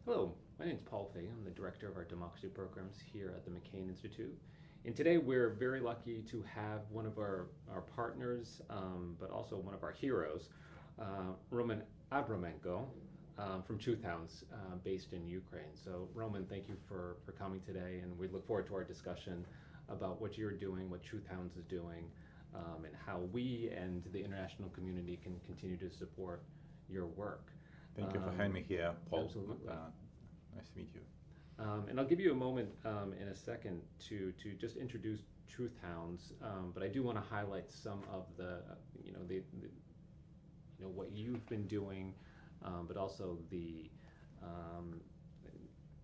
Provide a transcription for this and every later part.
Hello, my name is Paul Fay. I'm the director of our democracy programs here at the McCain Institute. And today we're very lucky to have one of our partners, but also one of our heroes, Roman Avramenko from Hounds, based in Ukraine. So Roman, thank you for coming today, and we look forward to our discussion about what you're doing, what Hounds is doing, and how we and the international community can continue to support your work. Thank you for having me here, Paul. Absolutely. Nice to meet you. And I'll give you a moment in a second to just introduce Hounds, but I do want to highlight some of the what you've been doing, but also the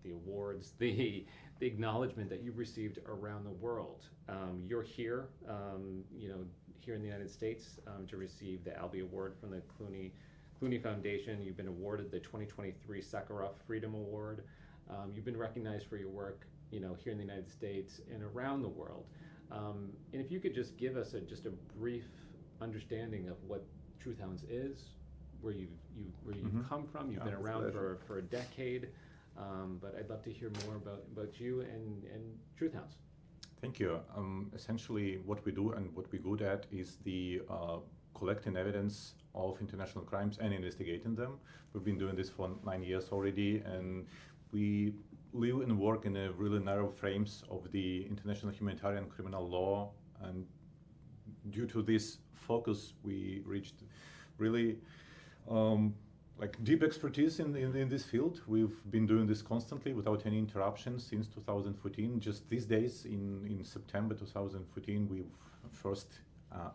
awards, the acknowledgement that you've received around the world. You're here, here in the United States, to receive the Albie Award from the Clooney Foundation. You've been awarded the 2023 Sakharov Freedom Award. You've been recognized for your work, here in the United States and around the world. And if you could just give us just a brief understanding of what Hounds is, where you've come from. You've been around for a decade, but I'd love to hear more about you and Hounds. Thank you. Essentially, what we do and what we're good at is the collecting evidence of international crimes and investigating them. We've been doing this for 9 years already, and we live and work in a really narrow frames of the international humanitarian criminal law. And due to this focus, we reached really deep expertise in this field. We've been doing this constantly without any interruptions since 2014. Just these days, in September 2014, we've first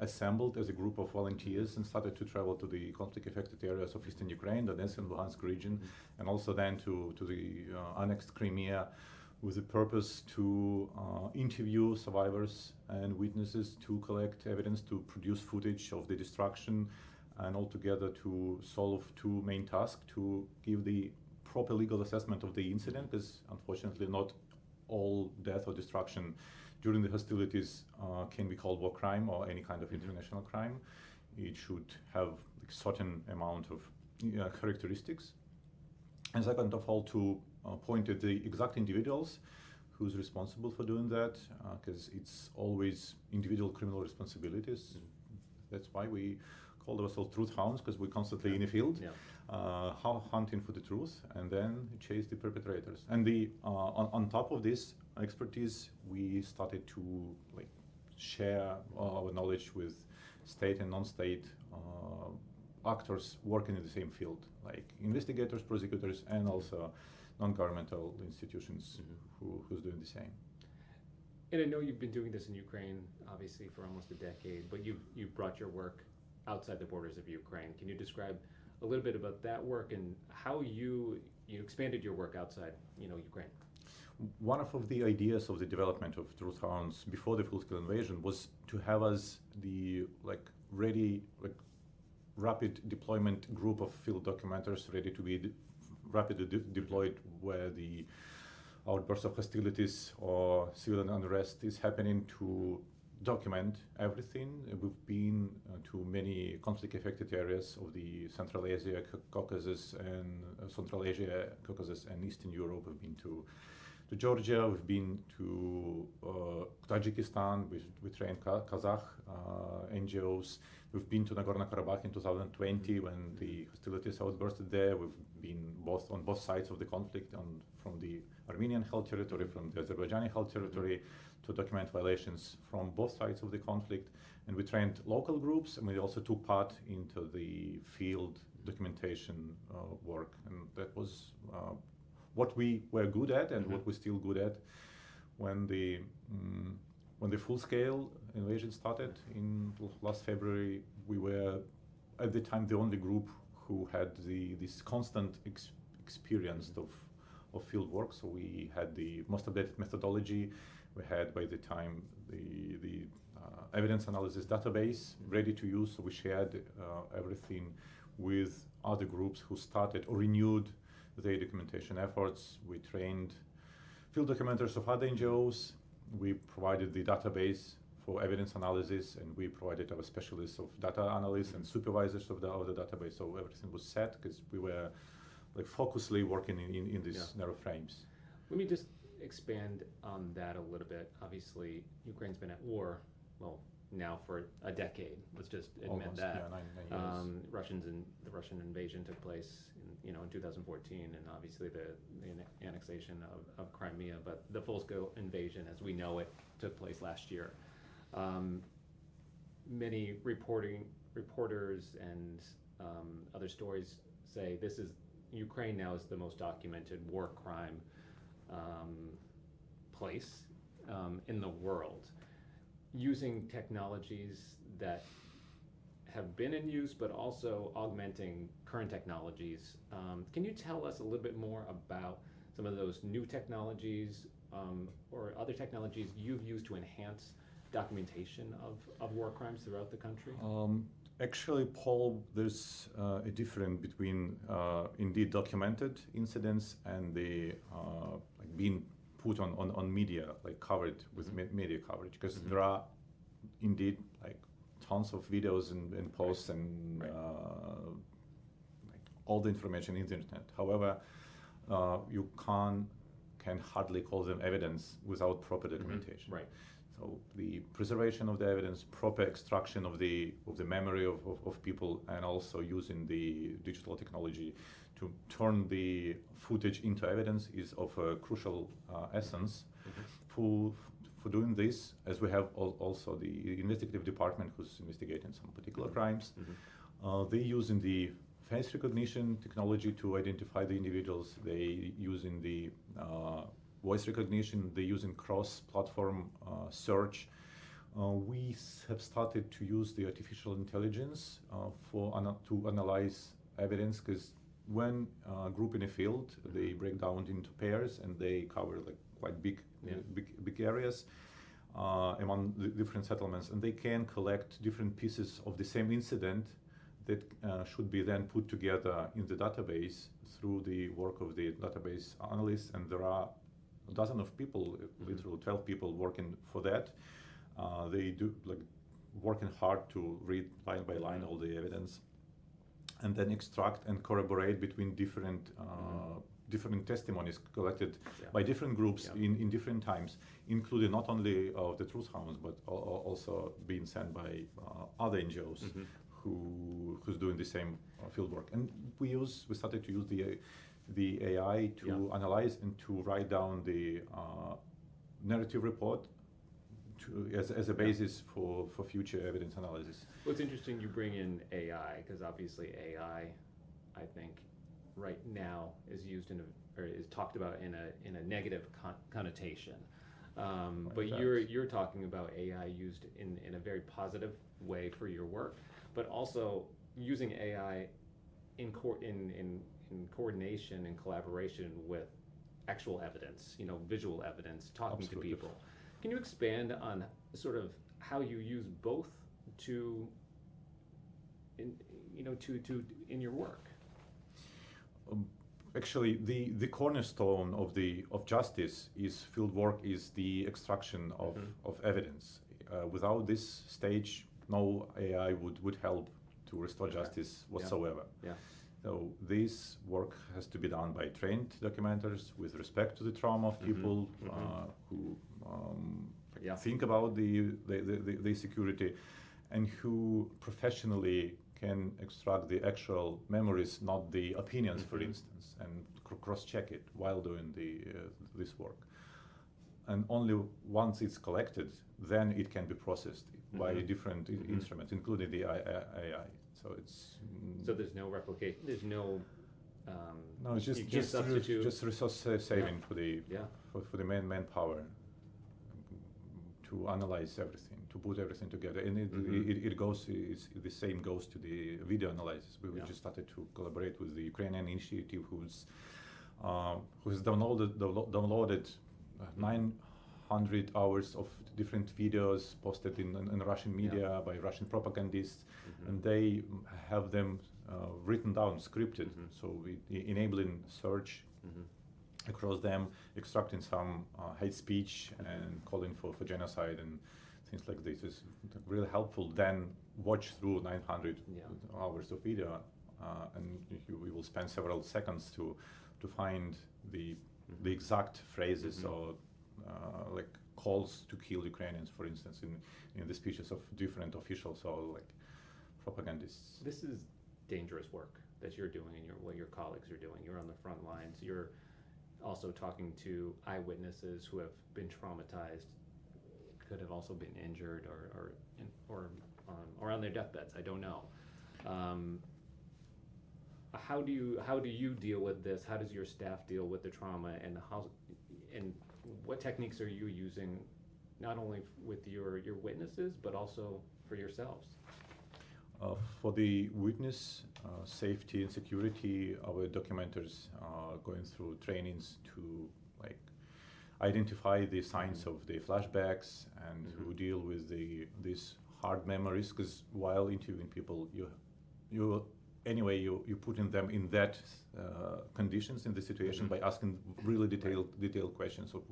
assembled as a group of volunteers and started to travel to the conflict-affected areas of eastern Ukraine, the Donetsk and Luhansk region, and also then to the annexed Crimea, with the purpose to interview survivors and witnesses, to collect evidence, to produce footage of the destruction, and altogether to solve two main tasks: to give the proper legal assessment of the incident, because unfortunately not all death or destruction during the hostilities can be called war crime or any kind of international crime. It should have a certain amount of characteristics. And second of all, to point at the exact individuals who's responsible for doing that, because it's always individual criminal responsibilities. That's why we call ourselves Truth Hounds, because we're constantly in the field, hunting for the truth, and then chase the perpetrators. And on top of this expertise, we started to share our knowledge with state and non-state actors working in the same field, like investigators, prosecutors, and also non-governmental institutions who's doing the same. And I know you've been doing this in Ukraine, obviously, for almost a decade, but you've brought your work outside the borders of Ukraine. Can you describe a little bit about that work and how you expanded your work outside, Ukraine? One of the ideas of the development of Truth Hounds before the full-scale invasion was to have us the rapid deployment group of field documenters ready to be rapidly deployed where the outbursts of hostilities or civilian unrest is happening, to document everything. We've been to many conflict-affected areas of the Central Asia, Caucasus, and Central Asia, Caucasus, and Eastern Europe. We've been to Georgia. We've been to Tajikistan. We trained Kazakh NGOs. We've been to Nagorno-Karabakh in 2020 when the hostilities outbursted there. We've been on both sides of the conflict, from the Armenian-held territory, from the Azerbaijani-held territory, to document violations from both sides of the conflict. And we trained local groups, and we also took part into the field documentation work. And that was what we were good at, and what we're still good at. When the full-scale invasion started in last February, we were at the time the only group who had this constant experience of field work. So we had the most updated methodology. We had, by the time, the evidence analysis database ready to use. So we shared everything with other groups who started or renewed their documentation efforts. We trained field documenters of other NGOs. We provided the database for evidence analysis, and we provided our specialists of data analysts and supervisors of the database. So everything was set, because we were like focusly working in these narrow frames. Let me just expand on that a little bit. Obviously, Ukraine's been at war, well, now for a decade. Let's just admit Almost, that. yeah, 9 years. The Russian invasion took place, in 2014, and obviously the annexation of Crimea. But the full-scale invasion, as we know it, took place last year. Many reporters and other stories say Ukraine now is the most documented war crime place in the world, using technologies that have been in use, but also augmenting current technologies. Can you tell us a little bit more about some of those new technologies or other technologies you've used to enhance documentation of war crimes throughout the country? Actually, Paul, there's a difference between indeed documented incidents and the like being put on media, like covered with media coverage, because there are indeed like tons of videos and posts and like all the information in the internet. However, you can hardly call them evidence without proper documentation. Right. So the preservation of the evidence, proper extraction of the memory of people, and also using the digital technology to turn the footage into evidence is of a crucial essence. For doing this, as we have also the investigative department who's investigating some particular crimes, they using the face recognition technology to identify the individuals. They using the voice recognition. They using cross-platform search. We have started to use the artificial intelligence to analyze evidence, because when a group in a field, they break down into pairs and they cover like quite big areas among the different settlements, and they can collect different pieces of the same incident that should be then put together in the database through the work of the database analysts, and there are a dozen of people, literally 12 people working for that. They do like working hard to read line by line all the evidence, and then extract and corroborate between different testimonies collected by different groups in different times, including not only of the Truth Hounds, but also being sent by other NGOs who's doing the same field work. And we started to use the AI to analyze and to write down the narrative report as a basis for future evidence analysis. Well, it's interesting you bring in AI, because obviously AI, I think, right now is used or is talked about in a negative connotation. But you're talking about AI used in a very positive way for your work, but also using AI in coordination and collaboration with actual evidence, visual evidence, talking to people. Can you expand on sort of how you use both in your work? Actually, the cornerstone of justice is field work, is the extraction of evidence. Without this stage, no AI would help to restore justice whatsoever. So this work has to be done by trained documenters with respect to the trauma of people who think about the security, and who professionally can extract the actual memories, not the opinions, for instance, and cross-check it while doing this work. And only once it's collected, then it can be processed by different instruments, including the AI. So there's no replication. There's no. No, it's just resource saving for the manpower to analyze everything, to put everything together, and it goes. The same goes to the video analysis. We just started to collaborate with the Ukrainian initiative, who has downloaded 900 hours of different videos posted in Russian media by Russian propagandists, and they have them written down, scripted, so enabling search across them, extracting some hate speech and calling for genocide and things like this is really helpful. Then watch through 900 hours of video and we will spend several seconds to find the exact phrases or like calls to kill Ukrainians, for instance, in the speeches of different officials or like propagandists. This is dangerous work that you're doing and what your colleagues are doing. You're on the front lines. You're also talking to eyewitnesses who have been traumatized, could have also been injured or on their deathbeds. I don't know. How do you deal with this? How does your staff deal with the trauma, and what techniques are you using, not only with your witnesses but also for yourselves? For the witness safety and security, our documenters are going through trainings to like identify the signs of the flashbacks and who deal with these hard memories. Because while interviewing people, you putting them in that conditions in the situation by asking really detailed questions of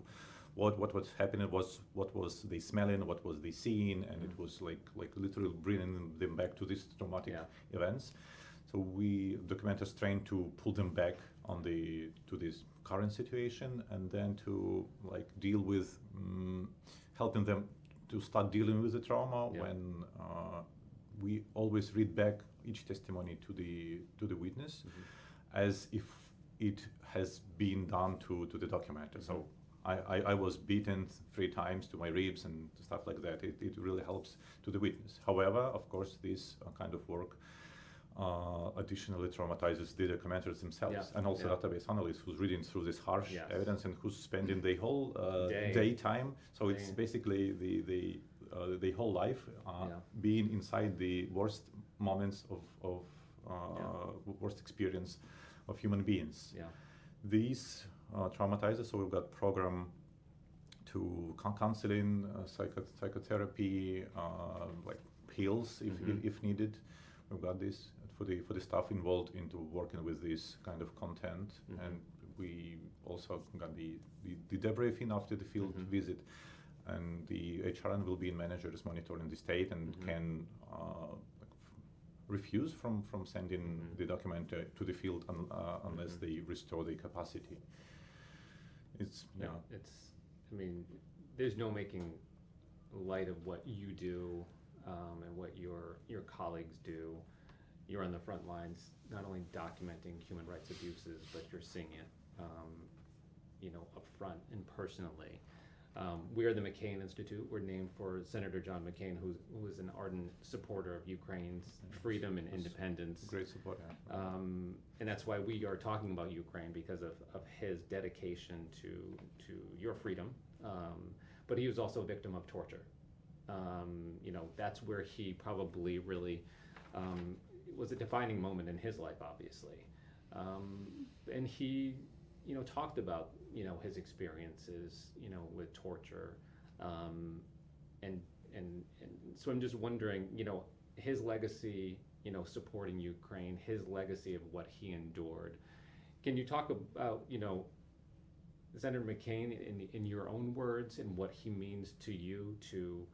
what was happening, what was they smelling, what was they seeing, and it was like literally bringing them back to these traumatic events. So we documenters train to pull them back to this current situation, and then to like deal with helping them to start dealing with the trauma when we always read back each testimony to the witness as if it has been done to the documenter. So I was beaten 3 times to my ribs and stuff like that. It really helps to the witness. However, of course, this kind of work additionally traumatizes the documenters themselves and also database analysts who's reading through this harsh evidence and who's spending the whole daytime. So it's basically the whole life being inside the worst moments of worst experience of human beings. These traumatizers, so we've got program to counseling, psychotherapy, like pills if needed. We've got this for the staff involved into working with this kind of content, and we also got the debriefing after the field visit, and the HRN will be in managers monitoring the state and can refuse from sending the document to the field unless they restore the capacity. It's I mean, there's no making light of what you do and what your colleagues do. You're on the front lines, not only documenting human rights abuses, but you're seeing it, up front and personally. We are the McCain Institute. We're named for Senator John McCain, who is an ardent supporter of Ukraine's freedom and independence. Great support. And that's why we are talking about Ukraine, because of his dedication to your freedom. But he was also a victim of torture. That's where he probably really was a defining moment in his life, obviously. And he, talked about, his experiences, with torture. And so I'm just wondering, his legacy, supporting Ukraine, his legacy of what he endured. Can you talk about, Senator McCain in your own words and what he means to you, to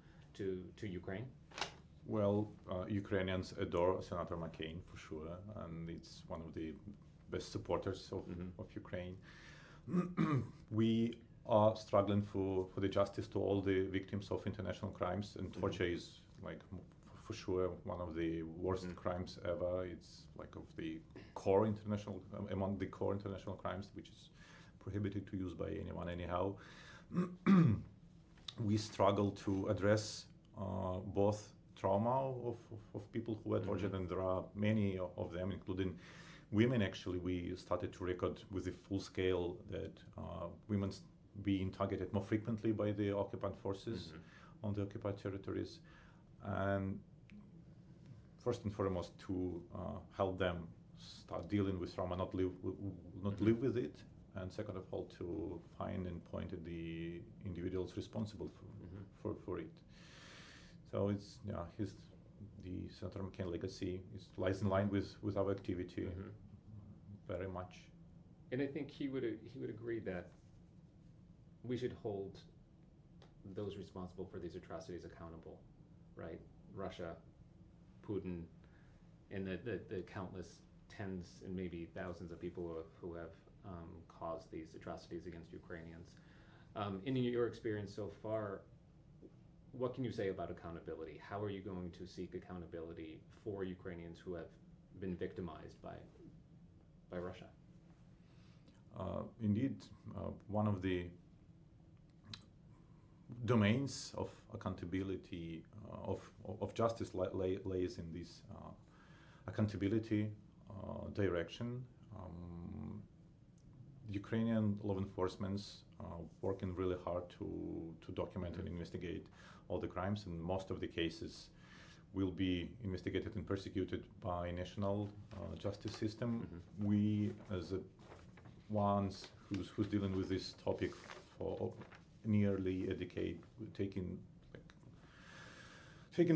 Ukraine? Well, Ukrainians adore Senator McCain for sure, and it's one of the best supporters of Ukraine. We are struggling for the justice to all the victims of international crimes, and torture is like for sure one of the worst crimes ever. It's like of the core international among the core international crimes, which is prohibited to use by anyone anyhow. We struggle to address both trauma of people who were tortured, and there are many of them, including women. Actually, we started to record with the full scale that women being targeted more frequently by the occupant forces on the occupied territories, and first and foremost to help them start dealing with trauma, not live with it, and second of all to find and point at the individuals responsible for it. So it's the Senator McCain legacy lies in line with our activity very much. And I think he would agree that we should hold those responsible for these atrocities accountable, right? Russia, Putin, and the countless tens and maybe thousands of people who have caused these atrocities against Ukrainians. In your experience so far, what can you say about accountability? How are you going to seek accountability for Ukrainians who have been victimized by Russia? Indeed, one of the domains of accountability of justice lays in this accountability direction. Ukrainian law enforcement working really hard to document and investigate all the crimes, and most of the cases will be investigated and persecuted by national justice system. We, as ones who's dealing with this topic for nearly a decade, taking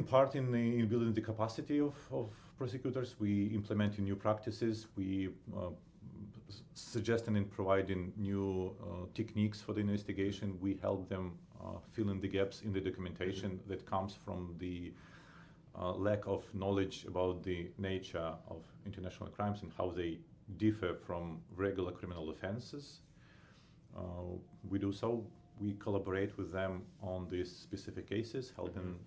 part in building the capacity of prosecutors. We implementing new practices. We suggesting and providing new techniques for the investigation. We help them fill in the gaps in the documentation that comes from the lack of knowledge about the nature of international crimes and how they differ from regular criminal offenses. We do so. We collaborate with them on these specific cases, helping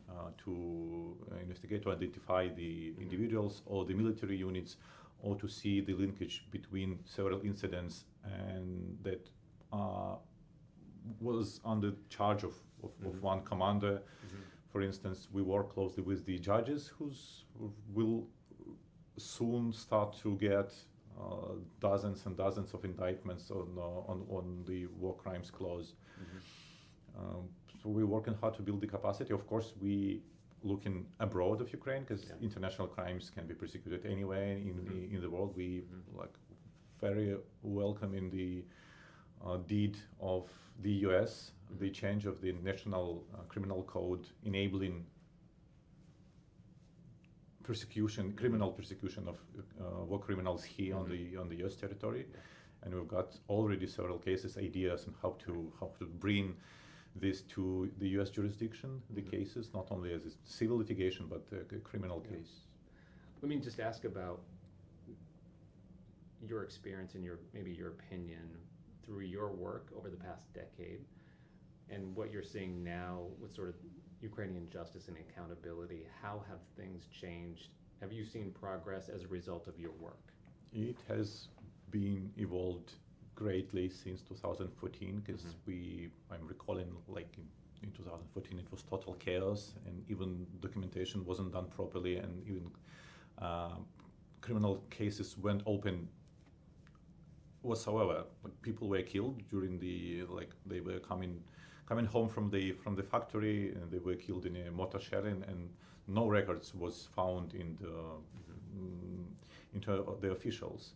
to investigate, to identify the individuals or the military units, or to see the linkage between several incidents and that was under charge of one commander. For instance, we work closely with the judges who will soon start to get dozens and dozens of indictments on the war crimes clause. So we're working hard to build the capacity. Of course, we looking abroad of Ukraine, because international crimes can be persecuted anywhere in the world. We like very welcome in the deed of the US, the change of the national criminal code enabling criminal persecution of war criminals here on the US territory. And we've got already several cases, ideas on how to bring this to the U.S. jurisdiction, the cases, not only as a civil litigation, but a criminal case. Let me just ask about your experience and maybe your opinion through your work over the past decade and what you're seeing now with sort of Ukrainian justice and accountability. How have things changed? Have you seen progress as a result of your work? It has been evolved greatly since 2014, because I'm recalling like in 2014 it was total chaos, and even documentation wasn't done properly, and even criminal cases weren't open whatsoever. Like, people were killed during they were coming home from the factory, and they were killed in a mortar shelling, and no records was found into the officials.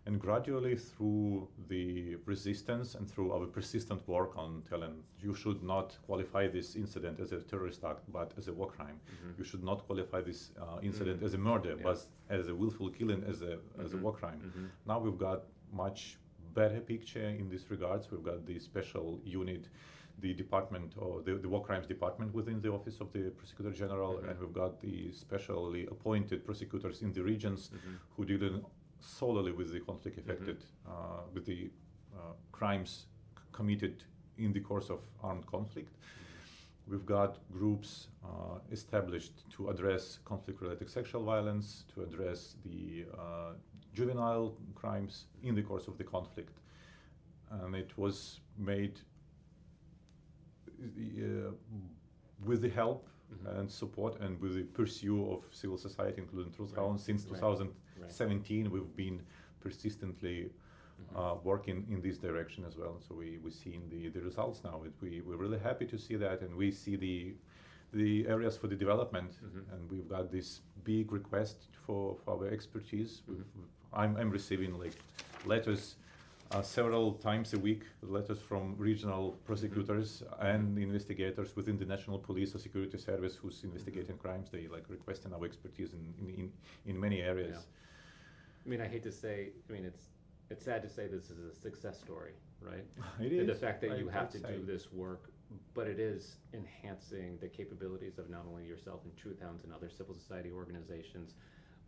And gradually, through the resistance and through our persistent work on telling you should not qualify this incident as a terrorist act, but as a war crime. You should not qualify this incident as a murder, but as a willful killing, as a war crime. Now we've got much better picture in this regards. We've got the special unit, the department, or the war crimes department within the office of the prosecutor general, and we've got the specially appointed prosecutors in the regions who deal solely with the conflict affected, with the crimes committed in the course of armed conflict. We've got groups established to address conflict-related sexual violence, to address the juvenile crimes in the course of the conflict. And it was made with the help and support and with the pursuit of civil society, including Truth Hounds. Since 2017, we've been persistently working in this direction as well. So we're seeing the results now. We're really happy to see that, and we see the areas for the development, and we've got this big request for our expertise. I'm receiving like letters several times a week, letters from regional prosecutors and investigators within the National Police or Security Service who's investigating crimes. They like requesting our expertise in many areas. I mean, I hate to say, it's sad to say this is a success story, right? It is. The fact that you have to do this work, but it is enhancing the capabilities of not only yourself and Truth Hounds and other civil society organizations,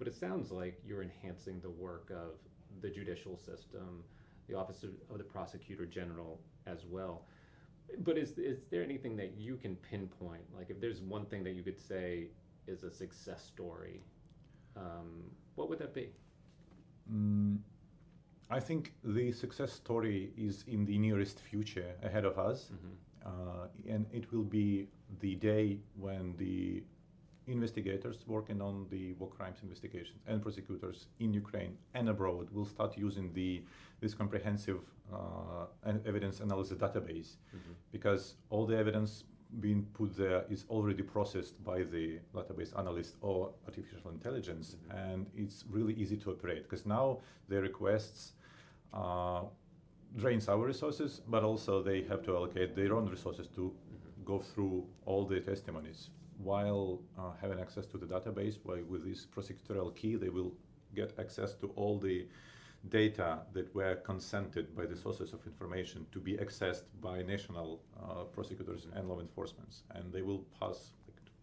but it sounds like you're enhancing the work of the judicial system, the Office of the Prosecutor General as well. But is there anything that you can pinpoint? Like if there's one thing that you could say is a success story, what would that be? I think the success story is in the nearest future ahead of us, and it will be the day when the investigators working on the war crimes investigations and prosecutors in Ukraine and abroad will start using this comprehensive evidence analysis database, because all the evidence being put there is already processed by the database analyst or artificial intelligence, and it's really easy to operate, because now their requests drains our resources, but also they have to allocate their own resources to go through all the testimonies while having access to the database. With this prosecutorial key, they will get access to all the data that were consented by the sources of information to be accessed by national prosecutors and law enforcement. And they will pass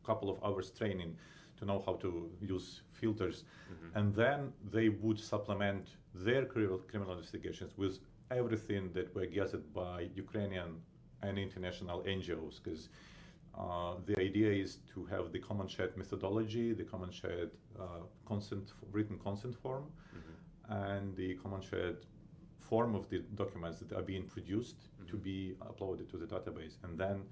a couple of hours training to know how to use filters. And then they would supplement their criminal investigations with everything that were gathered by Ukrainian and international NGOs, because the idea is to have the common shared methodology, the common shared written consent form, and the common shared form of the documents that are being produced to be uploaded to the database. And then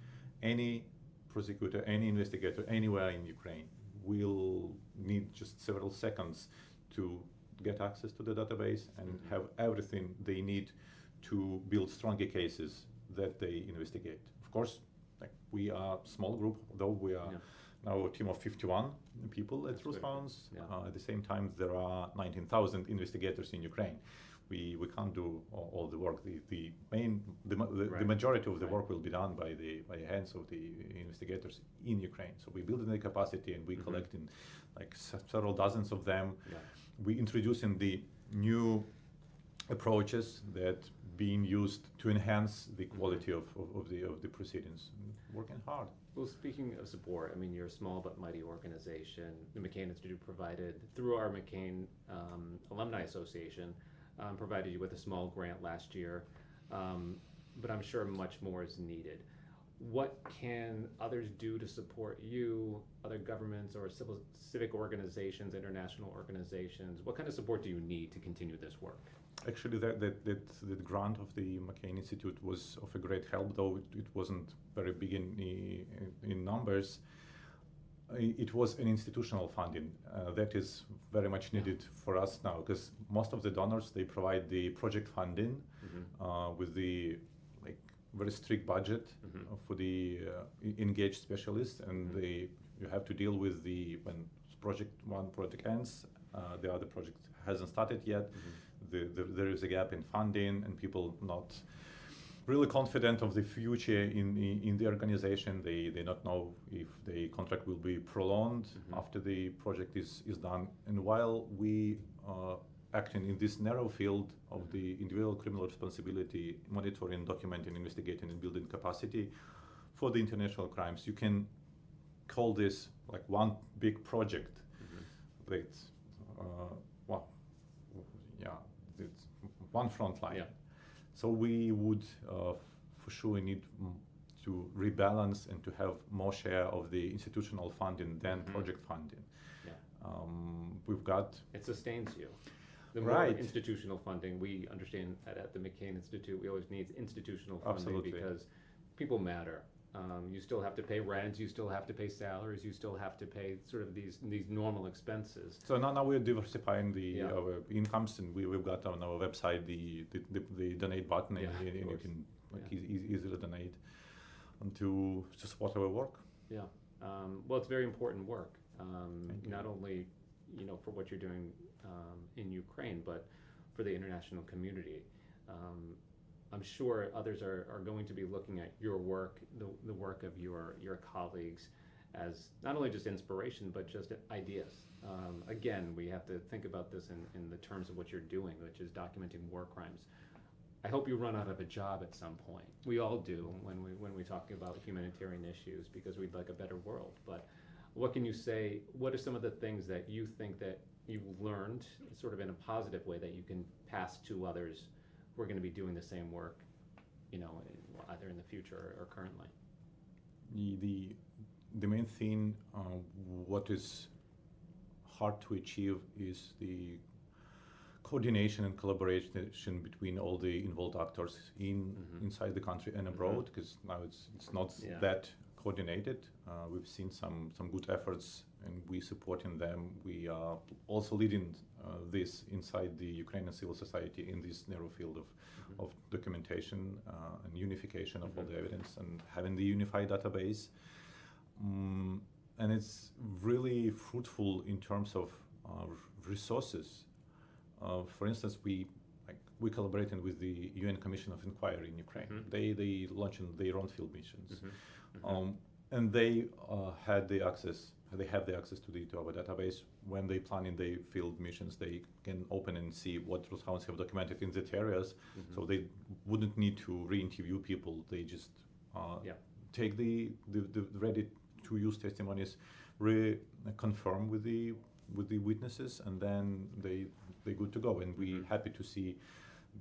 any prosecutor, any investigator anywhere in Ukraine will need just several seconds to get access to the database and have everything they need to build stronger cases that they investigate. Of course, we are a small group, though we are now a team of 51 people at Hounds. At the same time, there are 19,000 investigators in Ukraine. We can't do all the work. The majority of the work will be done by the hands of the investigators in Ukraine. So we build the capacity, and we collect in like several dozens of them. We introducing the new approaches that being used to enhance the quality of the proceedings. Working hard. Well, speaking of support, I mean, you're a small but mighty organization. The McCain Institute provided, through our McCain Alumni Association, provided you with a small grant last year, but I'm sure much more is needed. What can others do to support you, other governments or civic organizations, international organizations? What kind of support do you need to continue this work? Actually, that grant of the McCain Institute was of a great help, though it wasn't very big in numbers. It was an institutional funding that is very much needed for us now, because most of the donors, they provide the project funding with the very strict budget for the engaged specialists, and you have to deal with when one project ends, the other project hasn't started yet. There is a gap in funding, and people not really confident of the future in the organization. They not know if the contract will be prolonged after the project is done. And while we acting in this narrow field of the individual criminal responsibility, monitoring, documenting, investigating, and building capacity for the international crimes, you can call this like one big project. It's one front line. So we would for sure need to rebalance and to have more share of the institutional funding than project funding. We've got... It sustains you. The more institutional funding, we understand at the McCain Institute, we always need institutional funding because people matter. You still have to pay rent, you still have to pay salaries, you still have to pay sort of these normal expenses. So now we're diversifying our incomes, and we've got on our website the donate button, and you can easily donate to support our work. Well, it's very important work, not only for what you're doing in Ukraine, but for the international community. I'm sure others are going to be looking at your work, the work of your colleagues, as not only just inspiration, but just ideas. Again, we have to think about this in the terms of what you're doing, which is documenting war crimes. I hope you run out of a job at some point. We all do when we talk about humanitarian issues, because we'd like a better world. But what can you say? What are some of the things that you think that you've learned sort of in a positive way that you can pass to others who are going to be doing the same work, either in the future or currently? The main thing, what is hard to achieve, is the coordination and collaboration between all the involved actors inside the country and abroad, because now it's not that coordinated. We've seen some good efforts, and we supporting them. We are also leading this inside the Ukrainian civil society in this narrow field of documentation and unification of all the evidence and having the unified database. And it's really fruitful in terms of resources. For instance, we collaborating with the UN Commission of Inquiry in Ukraine. They launched their own field missions, and they have the access to our database. When they plan in their field missions, they can open and see what Hounds have documented in that areas. So they wouldn't need to re-interview people. They just take the ready to use testimonies, confirm with the witnesses, and then they're good to go. And we're happy to see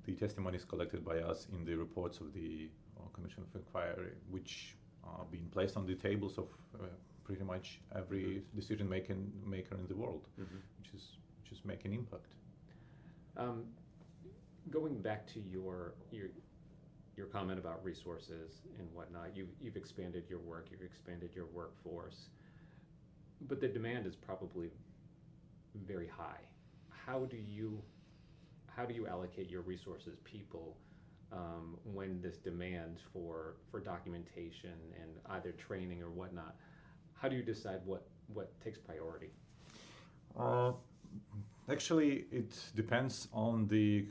the testimonies collected by us in the reports of the Commission of Inquiry, which are being placed on the tables of pretty much every decision maker in the world, which is making impact. Going back to your comment about resources and whatnot, you've expanded your work, you've expanded your workforce, but the demand is probably very high. How do you allocate your resources, people, when this demand for documentation and either training or whatnot? How do you decide what takes priority? Actually, it depends on the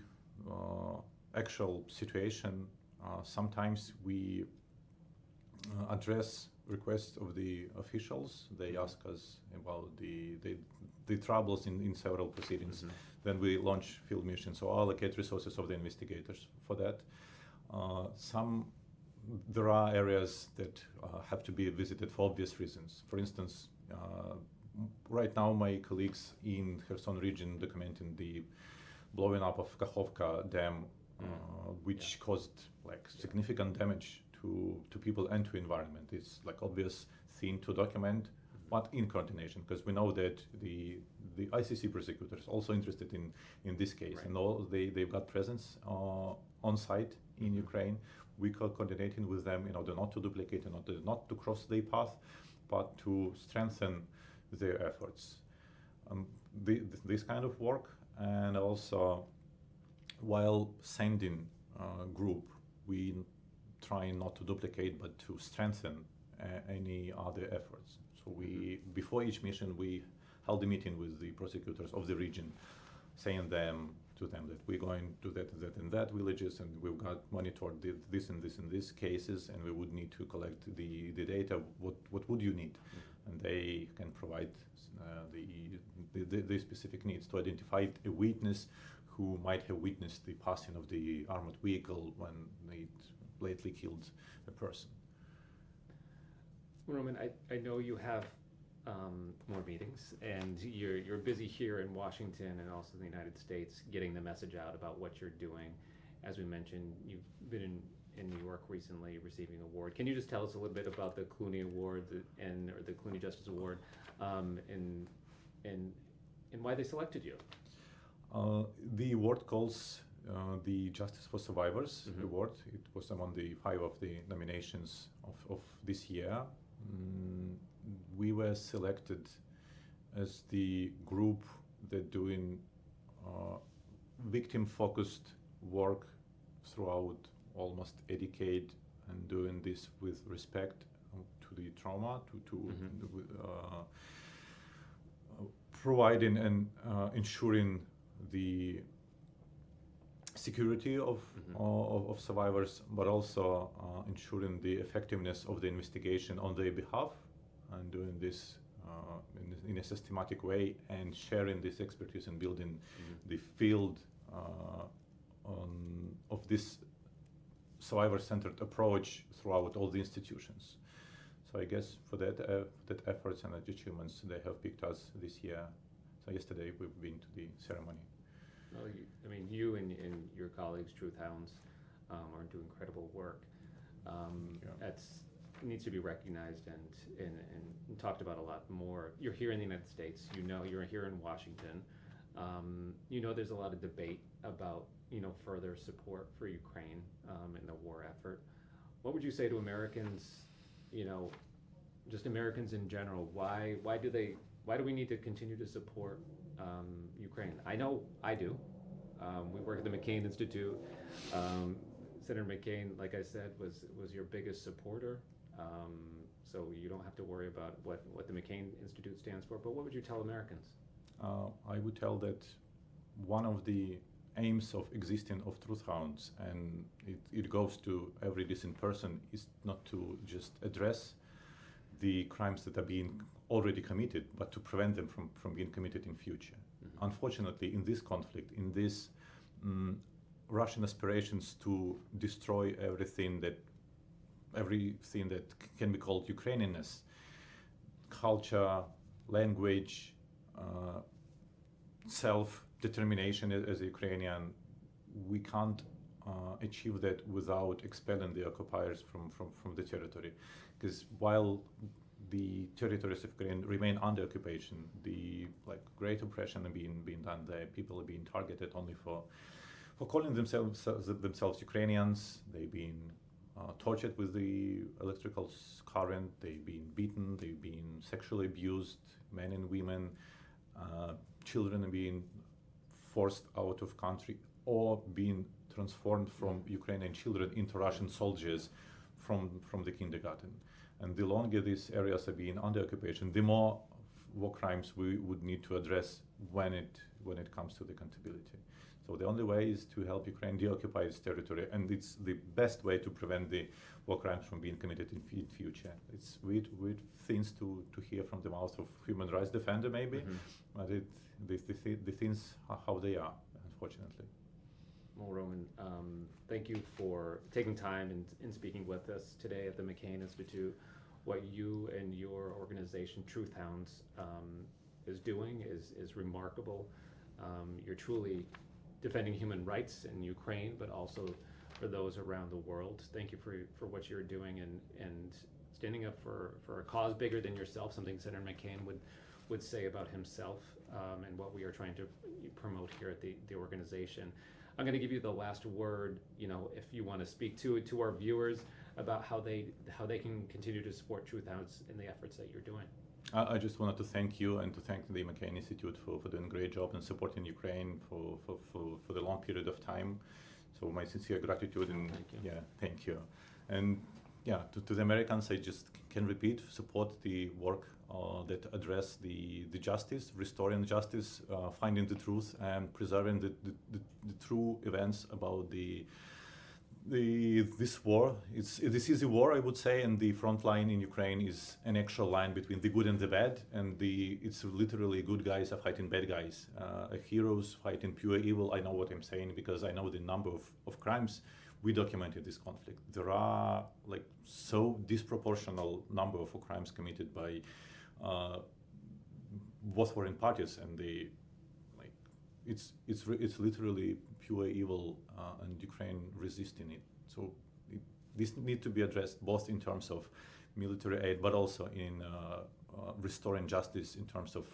actual situation. Sometimes we address requests of the officials. They ask us about the troubles in several proceedings. Then we launch field missions or allocate resources of the investigators for that. There are areas that have to be visited for obvious reasons. For instance, right now my colleagues in Kherson region documenting the blowing up of Kakhovka Dam, which caused significant damage to people and to environment. It's obvious thing to document, but in coordination, because we know that the ICC prosecutors also interested in this case, and they've got presence on site in Ukraine. We are coordinating with them in order not to duplicate, in order not to cross their path, but to strengthen their efforts. This kind of work, and also while sending group, we try not to duplicate, but to strengthen any other efforts. So before each mission, we held a meeting with the prosecutors of the region, saying to them that we're going to that and that villages, and we've got monitored this and this and this cases, and we would need to collect the data. What would you need? And they can provide the specific needs to identify a witness who might have witnessed the passing of the armored vehicle when it lately killed a person. Roman, I know you have more meetings, and you're busy here in Washington and also in the United States getting the message out about what you're doing. As we mentioned, you've been in New York recently receiving an award. Can you just tell us a little bit about the Clooney Award or the Clooney Justice Award, and why they selected you? The award calls the Justice for Survivors Award. It was among the 5 of the nominations of this year. We were selected as the group that doing victim-focused work throughout almost a decade, and doing this with respect to the trauma, providing and ensuring the security of survivors, but also ensuring the effectiveness of the investigation on their behalf, and doing this in a systematic way, and sharing this expertise and building the field of this survivor-centered approach throughout all the institutions. So I guess for that efforts and achievements, they have picked us this year So yesterday we've been to the ceremony. Well, you and your colleagues, Truth Hounds, are doing incredible work. It needs to be recognized and talked about a lot more. You're here in the United States. You're here in Washington. There's a lot of debate about further support for Ukraine in the war effort. What would you say to Americans? Just Americans in general. Why do we need to continue to support Ukraine? I know I do. We work at the McCain Institute. Senator McCain, like I said, was your biggest supporter. So you don't have to worry about what the McCain Institute stands for. But what would you tell Americans? I would tell that one of the aims of existing of Truth Hounds, and it goes to every decent person, is not to just address the crimes that are being already committed, but to prevent them from being committed in future. Mm-hmm. Unfortunately, in this conflict, in this Russian aspirations to destroy everything that can be called Ukrainianness, culture, language, self-determination as a Ukrainian, we can't achieve that without expelling the occupiers from the territory. Because while the territories of Ukraine remain under occupation, the great oppression being done there, people are being targeted only for calling themselves Ukrainians. They've been tortured with the electrical current, they've been beaten, they've been sexually abused, men and women, children are being forced out of country or being transformed from Ukrainian children into Russian soldiers from the kindergarten. And the longer these areas are being under occupation, the more war crimes we would need to address when it comes to the accountability. So the only way is to help Ukraine deoccupy its territory, and it's the best way to prevent the war crimes from being committed in future. It's weird things to hear from the mouth of human rights defender maybe, mm-hmm. But the things are how they are, unfortunately. Well, Roman, thank you for taking time and speaking with us today at the McCain Institute. What you and your organization, Truth Hounds, is doing is remarkable. You're truly defending human rights in Ukraine, but also for those around the world. Thank you for what you're doing and standing up for a cause bigger than yourself, something Senator McCain would say about himself, and what we are trying to promote here at the organization. I'm going to give you the last word, if you want to speak to our viewers about how they can continue to support Truth Hounds in the efforts that you're doing. I just wanted to thank you and to thank the McCain Institute for doing a great job and supporting Ukraine for the long period of time. So my sincere gratitude and thank you. Yeah, thank you. And yeah, to the Americans, I just can repeat, support the work that address the justice, restoring justice, finding the truth, and preserving the true events about this war. This is a war, I would say, and the front line in Ukraine is an actual line between the good and the bad, and it's literally good guys are fighting bad guys, heroes fighting pure evil. I know what I'm saying because I know the number of crimes we documented this conflict. There are so disproportional number of crimes committed by both warring parties, and it's literally pure evil, and Ukraine resisting it. So this need to be addressed both in terms of military aid, but also in restoring justice in terms of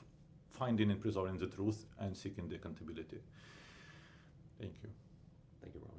finding and preserving the truth and seeking the accountability. Thank you. Thank you, Roman.